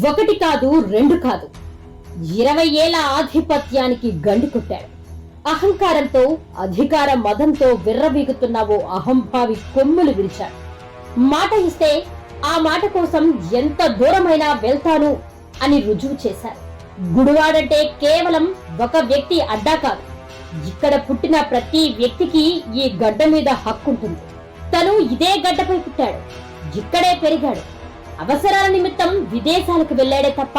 ఒకటి కాదు, రెండు కాదు, 20 ఏళ్ల ఆధిపత్యానికి గండి కొట్టాడు. అహంకారంతో, అధికార మదంతో విర్రవీగుతున్న ఓ అహంభావి కొమ్ములు విరిచాడు. మాట ఇస్తే ఆ మాట కోసం ఎంత దూరమైనా వెళ్తాను అని రుజువు చేశారు. గుడివాడంటే కేవలం ఒక వ్యక్తి అడ్డా కాదు. ఇక్కడ పుట్టిన ప్రతి వ్యక్తికి ఈ గడ్డ మీద హక్కుంటుంది. తను ఇదే గడ్డపై పుట్టాడు, ఇక్కడే పెరిగాడు. అవసరాల నిమిత్తం విదేశాలకు వెళ్లాడే తప్ప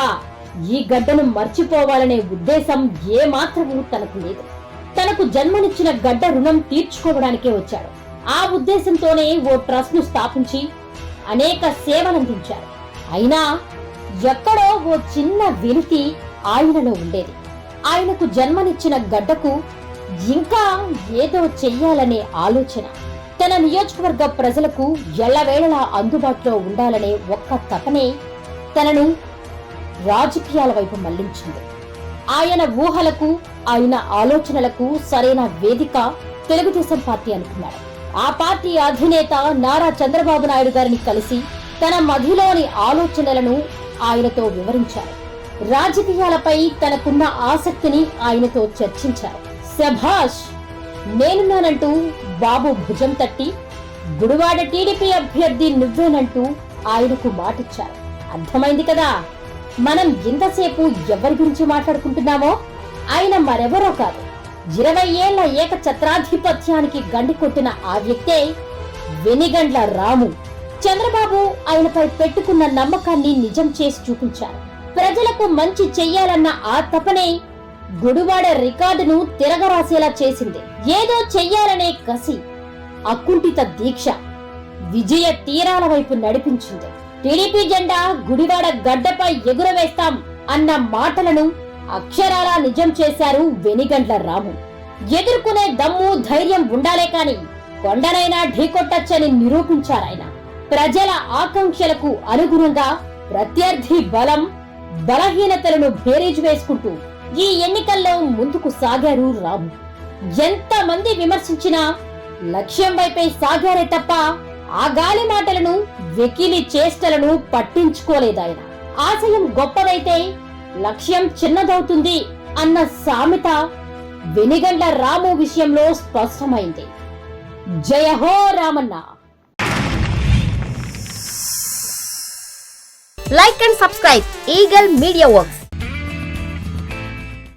ఈ గడ్డను మర్చిపోవాలనే ఉద్దేశం ఏమాత్రమూ తనకు లేదు. తనకు జన్మనిచ్చిన గడ్డ రుణం తీర్చుకోవడానికే వచ్చాడు. ఆ ఉద్దేశంతోనే ఓ ట్రస్ట్ ను స్థాపించి అనేక సేవలందించారు. అయినా ఎక్కడో ఓ చిన్న వెలితి ఆయనలో ఉండేది. ఆయనకు జన్మనిచ్చిన గడ్డకు ఇంకా ఏదో చెయ్యాలనే ఆలోచన, తన నియోజకవర్గ ప్రజలకు ఎల్లవేళలా అందుబాటులో ఉండాలనే ఒక్క తపనే తనను రాజకీయాల వైపు మళ్లించింది. ఆయన ఊహలకు, ఆయన ఆలోచనలకు సరైన వేదిక తెలుగుదేశం పార్టీ అనుకున్నాడు. ఆ పార్టీ అధినేత నారా చంద్రబాబు నాయుడు గారిని కలిసి తన మదిలోని ఆలోచనలను ఆయనతో వివరించారు. రాజకీయాలపై తనకున్న ఆసక్తిని ఆయనతో చర్చించారు. శభాష్, నేనున్నానంటూ బాబు భుజం తట్టి గుడివాడ టీడీపీ అభ్యర్థి నువ్వేనంటూ ఆయనకు మాటిచ్చారు. అర్థమైంది కదా మనం ఇంతసేపు ఎవరి గురించి మాట్లాడుకుంటున్నామో? ఆయన మరెవరో కాదు, 20 ఏళ్ల ఏకఛత్రాధిపత్యానికి గండి కొట్టిన ఆ వ్యక్తే వెనిగండ్ల రాము. చంద్రబాబు ఆయనపై పెట్టుకున్న నమ్మకాన్ని నిజం చేసి చూపించారు. ప్రజలకు మంచి చెయ్యాలన్న ఆ తపనే గుడివాడ రికార్డును తిరగరాసేలా చేసింది. ఏదో చెయ్యాలనే కసి, అకుంఠిత దీక్ష విజయ తీరాల వైపు నడిపించింది. టీడీపీ జెండా గుడివాడ గడ్డపై ఎగురవేస్తాం అన్న మాటలను అక్షరాలా నిజం చేశారు వెనిగండ్ల రాము. ఎదుర్కొనే దమ్ము, ధైర్యం ఉండాలే కాని కొండనైనా ఢీకొట్టచ్చని నిరూపించారాయన. ప్రజల ఆకాంక్షలకు అనుగుణంగా ప్రత్యర్థి బలం, బలహీనతలను బేరీజు వేసుకుంటూ ఈ ఎన్నికల్లో ముందుకు సాగారు రాము. ఎంతమంది విమర్శించినా లక్ష్యం వైపే సాగారే తప్ప ఆ గాలి మాటలను, వెకిలి చేష్టలను పట్టించుకోలేదాయన. ఆశయం గొప్పదైతే లక్ష్యం చిన్నదవుతుంది అన్న సామెత వెనిగండ్ల రాము విషయంలో స్పష్టమైంది. జయ హో Ramanna. Like and subscribe Eagle Media Works.